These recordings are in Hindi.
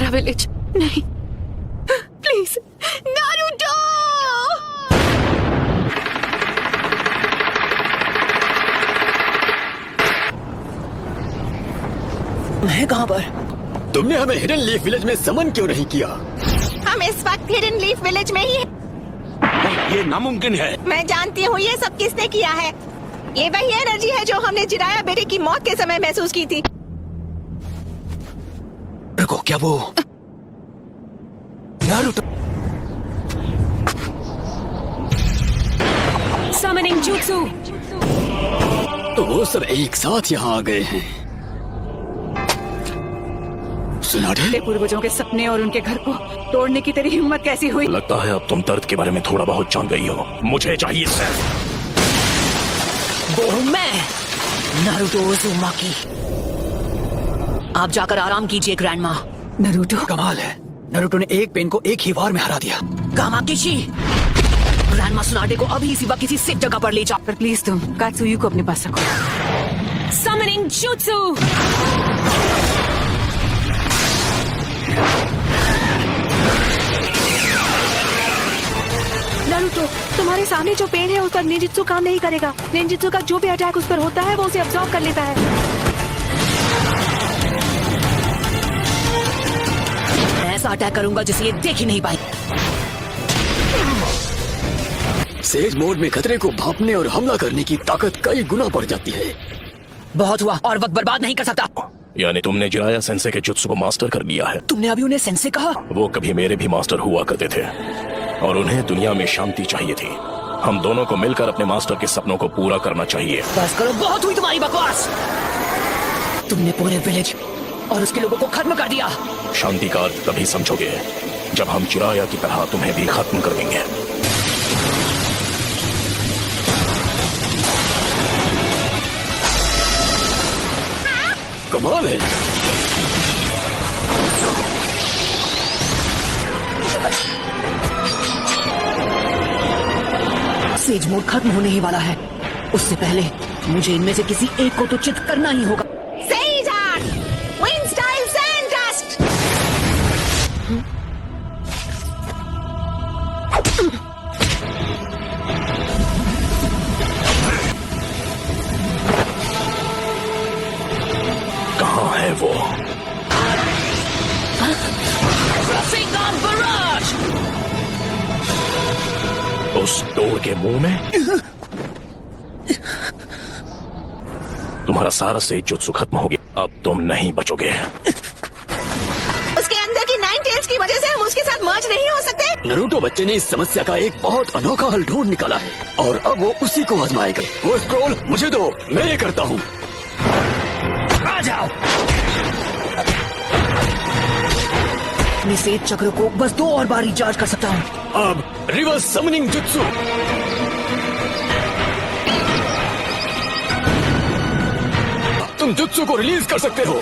हमारा विलेज नहीं, प्लीज नारुतो। मैं कहाँ पर? तुमने हमें हिडन लीफ विलेज में समन क्यों नहीं किया? हम इस वक्त हिडन लीफ विलेज में ही हैं। नहीं, ये नामुमकिन है। मैं जानती हूँ ये सब किसने किया है। ये वही एनर्जी है जो हमने जिराया बेटे की मौत के समय महसूस की थी। रुको, क्या वो नारुतो? Summoning jutsu। तो वो सब एक साथ यहाँ आ गए हैं। सुनाडे? तेरे पूर्वजों के सपने और उनके घर को तोड़ने की तेरी हिम्मत कैसी हुई? लगता है अब तुम दर्द के बारे में थोड़ा बहुत जान गई हो। मुझे चाहिए सर। वो हूँ मैं, नारुतो उज़ुमाकी। आप जाकर आराम कीजिए ग्रैंडमा। नारुतो, कमाल है, नारुतो ने एक पेन को एक ही वार में हरा दिया। कामाकिशी, ग्रैंडमा सुनाडे को अभी इसी वक्त किसी सेफ जगह पर ले जाओ। पर प्लीज तुम कात्सुयु को अपने पास रखो। Summoning jutsu। नारुतो, तुम्हारे सामने जो पेड़ है उस पर निंजित्सु काम नहीं करेगा। निंजित्सु का जो भी अटैक उस पर होता है वो उसे अब्सॉर्ब कर लेता है। ऐसा अटैक करूंगा जिसे ये देख ही नहीं पाए। सेज मोड में खतरे को भांपने और हमला करने की ताकत कई गुना बढ़ जाती है। बहुत हुआ, और वक्त बर्बाद नहीं कर सकता। यानी तुमने जिराया सेंसे के जुत्सु को मास्टर कर लिया है। तुमने अभी उन्हें सेंसे कहा? वो कभी मेरे भी मास्टर हुआ करते थे और उन्हें दुनिया में शांति चाहिए थी। हम दोनों को मिलकर अपने मास्टर के सपनों को पूरा करना चाहिए। बस करो, बहुत हुई तुम्हारी बकवास। तुमने पूरे विलेज और उसके लोगों को खत्म कर दिया। शांति का अर्थ तभी समझोगे जब हम चिराया की तरह तुम्हें भी खत्म कर देंगे। कमाल है। सेज मोड खत्म होने ही वाला है। उससे पहले मुझे इनमें से किसी एक को तो चित करना ही होगा। सेइजान, विंड स्टाइल सैंड डस्ट। कहाँ है वो? Rasengan Barrage! उस डोर के मुंह में? तुम्हारा सारा सेज जुत्सु खत्म हो गया। अब तुम नहीं बचोगे। उसके अंदर की 9 टेल्स की वजह से हम उसके साथ मर्ज नहीं हो सकते। नारुतो बच्चे ने इस समस्या का एक बहुत अनोखा हल ढूंढ निकाला है और अब वो उसी को आजमाएगा। वो स्क्रॉल मुझे दो, मैं ये करता हूँ। आ जाओ। अपने सेज चक्र को बस 2 और बार रिचार्ज कर सकता हूँ। अब रिवर्स समनिंग जुत्सु। तुम जुत्सु को रिलीज कर सकते हो।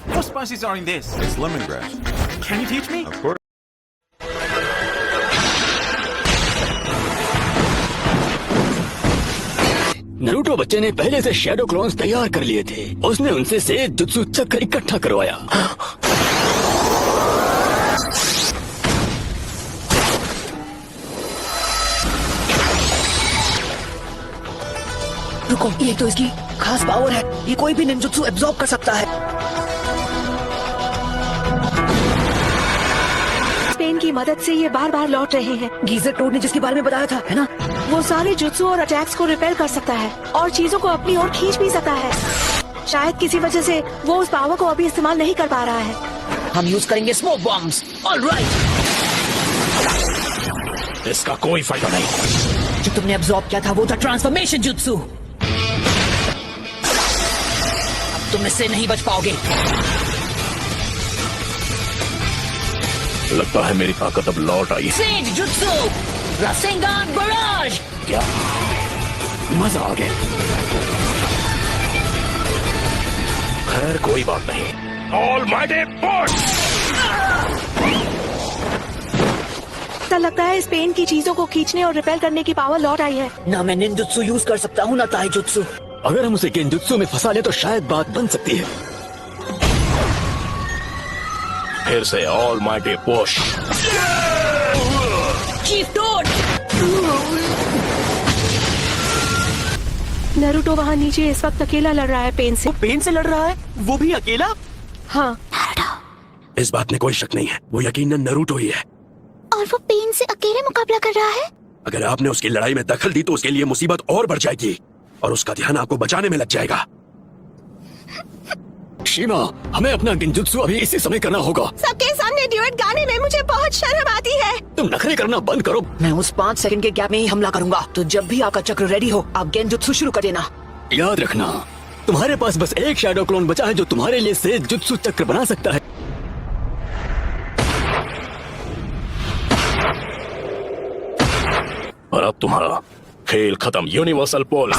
What spices are in this? It's lemongrass. Can you teach me? Of course. Naruto बच्चे ने पहले से शैडो क्लोन्स तैयार कर लिए थे। उसने उनसे सेज जुत्सु चक्र इकट्ठा करवाया। रुको, ये तो इसकी खास पावर है। ये कोई भी निंजुत्सु एब्जॉर्ब कर सकता है। पेन की मदद से ये बार बार लौट रहे हैं। गीजर टोड ने जिसके बारे में बताया था, है ना? वो सारे जुत्सु और अटैक्स को रिपेल कर सकता है और चीजों को अपनी ओर खींच भी सकता है। शायद किसी वजह से वो उस पावर को अभी इस्तेमाल नहीं कर पा रहा है। हम यूज करेंगे स्मोक बॉम्ब्स। ऑलराइट। इसका कोई फायदा नहीं। जो तुमने एब्जॉर्ब किया था वो था ट्रांसफॉर्मेशन जुत्सु। अब तुम इससे नहीं बच पाओगे। लगता है मेरी ताकत अब लौट आई। सेज जुत्सु, रासेंगान बराज। क्या मजा आ गया। खैर कोई बात नहीं। Almighty push. ऐसा लगता है इस पेन की चीजों को खींचने और रिपेल करने की पावर लौट आई है। ना मैं निंजुत्सु यूज कर सकता हूँ ना ताइजुत्सु। अगर हम उसे गेंजुत्सु में फंसा ले तो शायद बात बन सकती है। फिर से ऑल माइटी पुश। चीफ डोड। नारुतो वहाँ नीचे इस वक्त अकेला लड़ रहा है पेन से। पेन से लड़ रहा है, वो भी अकेला। हाँ, इस बात में कोई शक नहीं है, वो यकीनन नारुतो ही है। और वो पेन से अकेले मुकाबला कर रहा है। अगर आपने उसकी लड़ाई में दखल दी तो उसके लिए मुसीबत और बढ़ जाएगी और उसका ध्यान आपको बचाने में लग जाएगा। शीमा, हमें अपना गेंजुत्सु अभी इसी समय करना होगा। सबके सामने ड्यूएट गाने में मुझे बहुत शर्म आती है। तुम नखरे करना बंद करो। मैं उस 5 सेकंड के गैप में ही हमला करूंगा, तो जब भी आपका चक्र रेडी हो आप गेंजुत्सु शुरू कर देना। याद रखना, तुम्हारे पास बस एक शैडो क्लोन बचा है जो तुम्हारे लिए सेज जुत्सु चक्र बना सकता है। और अब तुम्हारा खेल खत्म। यूनिवर्सल पोल।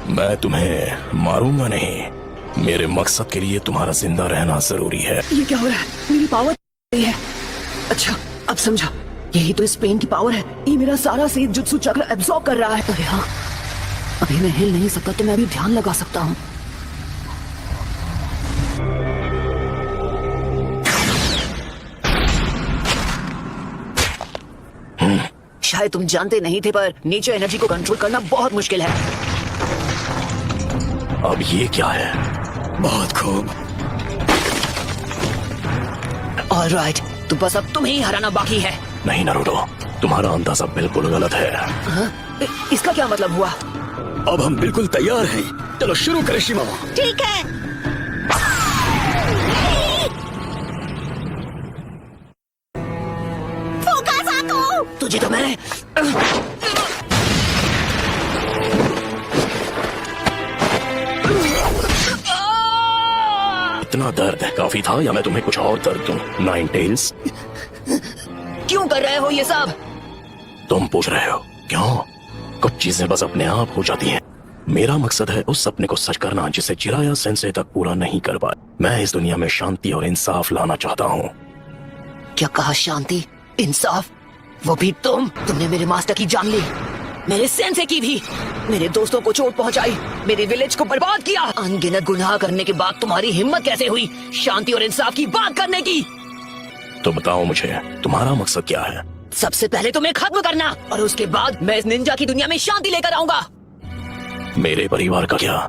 मैं तुम्हें मारूंगा नहीं। मेरे मकसद के लिए तुम्हारा जिंदा रहना जरूरी है। ये क्या हो रहा है? मेरी पावर है। अच्छा, अब समझा। यही तो इस पेन की पावर है। ये मेरा सारा सेज जुत्सु चक्र एब्सॉर्ब कर रहा है। अरे हाँ, अभी मैं हिल नहीं सकता तो मैं अभी ध्यान लगा सकता हूँ। शायद तुम जानते नहीं थे पर नेचर एनर्जी को कंट्रोल करना बहुत मुश्किल है। अब ये क्या है? बहुत खूब। ऑलराइट, तो बस अब तुम्हें ही हराना बाकी है। नहीं नारुतो, तुम्हारा अंदाजा बिल्कुल गलत है। हाँ? इसका क्या मतलब हुआ? अब हम बिल्कुल तैयार हैं। चलो शुरू करें शीमा। ठीक है। फोकस आको। तुझे तो मैंने इतना दर्द काफी था या मैं तुम्हें कुछ और दर्द दूं? नाइन टेल्स, क्यों कर रहे हो ये सब? तुम पूछ रहे हो क्यों? कुछ चीजें बस अपने आप हो जाती हैं। मेरा मकसद है उस सपने को सच करना जिसे जिराया सेंसे तक पूरा नहीं कर पाया। मैं इस दुनिया में शांति और इंसाफ लाना चाहता हूँ। क्या कहा? शांति, इंसाफ? वो भी तुमने मेरे मास्टर की जान ली, मेरे सेंसे की भी, मेरे दोस्तों को चोट पहुंचाई, मेरे विलेज को बर्बाद किया। अनगिनत गुनाह करने के बाद तुम्हारी हिम्मत कैसे हुई शांति और इंसाफ की बात करने की? तो बताओ मुझे, तुम्हारा मकसद क्या है? सबसे पहले तुम्हें खत्म करना और उसके बाद मैं इस निंजा की दुनिया में शांति लेकर आऊंगा। मेरे परिवार का क्या?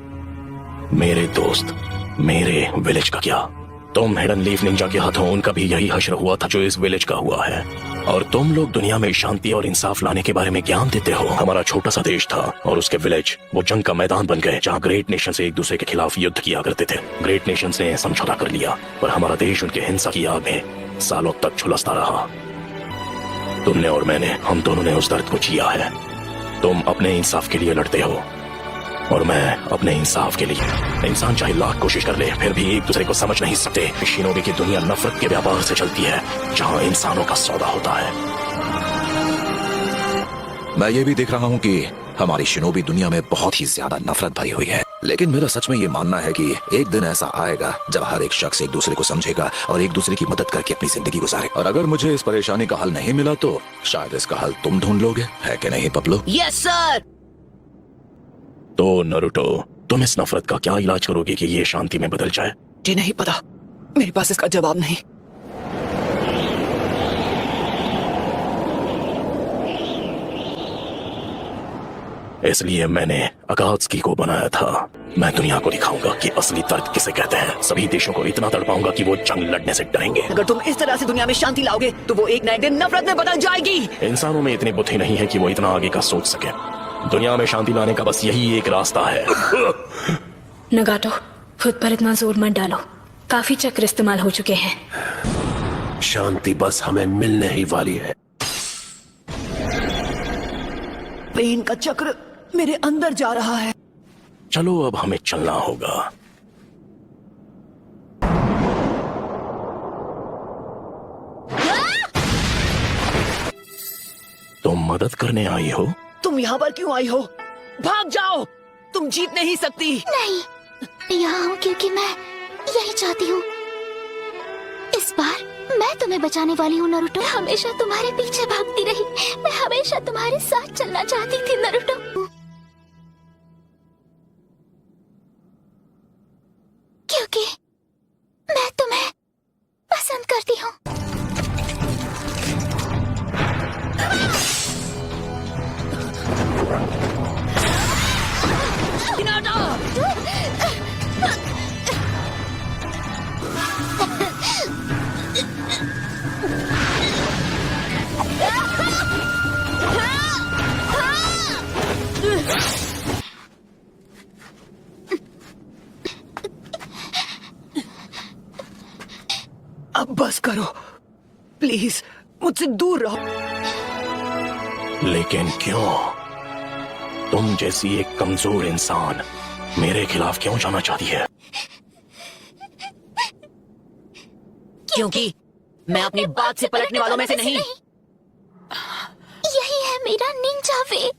मेरे दोस्त, मेरे विलेज का क्या? तुम हिडन लीफ निंजा के हाथों उनका भी यही हश्र हुआ था जो इस विलेज का हुआ है। और तुम लोग दुनिया में शांति और इंसाफ लाने के बारे में ज्ञान देते हो। हमारा छोटा सा देश था और उसके विलेज वो जंग का मैदान बन गए जहाँ ग्रेट नेशन से एक दूसरे के खिलाफ युद्ध किया करते थे। ग्रेट नेशन ने समझौता कर लिया पर हमारा देश उनके हिंसा की आग में सालों तक झुलसता रहा। तुमने और मैंने, हम दोनों ने उस दर्द को जिया है। तुम अपने इंसाफ के लिए लड़ते हो और मैं अपने इंसाफ के लिए। इंसान चाहे लाख कोशिश कर ले फिर भी एक दूसरे को समझ नहीं सकते। शिनोबी की दुनिया नफरत के व्यापार से चलती है जहाँ इंसानों का सौदा होता है। मैं ये भी देख रहा हूँ कि हमारी शिनोबी दुनिया में बहुत ही ज्यादा नफरत भरी हुई है, लेकिन मेरा सच में ये मानना है कि एक दिन ऐसा आएगा जब हर एक शख्स एक दूसरे को समझेगा और एक दूसरे की मदद करके अपनी जिंदगी गुजारे। और अगर मुझे इस परेशानी का हल नहीं मिला तो शायद इसका हल तुम ढूंढ लोगे, है कि नहीं पपलू? Yes sir. तो नारुतो, तुम इस नफरत का क्या इलाज करोगे कि ये शांति में बदल जाए? जी नहीं पता, मेरे पास इसका जवाब नहीं। इसलिए मैंने अकात्सुकी को बनाया था। मैं दुनिया को दिखाऊंगा कि असली दर्द किसे कहते हैं। सभी देशों को इतना तड़पाऊंगा कि वो जंग लड़ने से डरेंगे। अगर तुम इस तरह से दुनिया में शांति लाओगे तो वो एक नए दिन नफरत में बदल जाएगी। इंसानों में इतनी बुद्धि नहीं है कि वो इतना आगे का सोच सके। दुनिया में शांति लाने का बस यही एक रास्ता है। नगाटो, खुद पर इतना जोर मत डालो, काफी चक्र इस्तेमाल हो चुके हैं। शांति बस हमें मिलने ही वाली है। पेन का चक्र मेरे अंदर जा रहा है। चलो अब हमें चलना होगा। तुम मदद करने आई हो? तुम यहाँ पर क्यों आई हो? भाग जाओ, तुम जीत नहीं सकती। नहीं, यहाँ हूँ क्योंकि मैं यही चाहती हूँ। बार मैं तुम्हें बचाने वाली हूँ नारुतो। मैं हमेशा तुम्हारे पीछे भागती रही, मैं हमेशा तुम्हारे साथ चलना चाहती थी नारुतो। क्योंकि मैं तुम्हें पसंद करती हूँ। अब बस करो प्लीज, मुझसे दूर रहो। लेकिन क्यों? तुम जैसी एक कमजोर इंसान मेरे खिलाफ क्यों जाना चाहती है? क्योंकि मैं अपनी बात से पलटने वालों में से नहीं। यही है मेरा निंजा वे।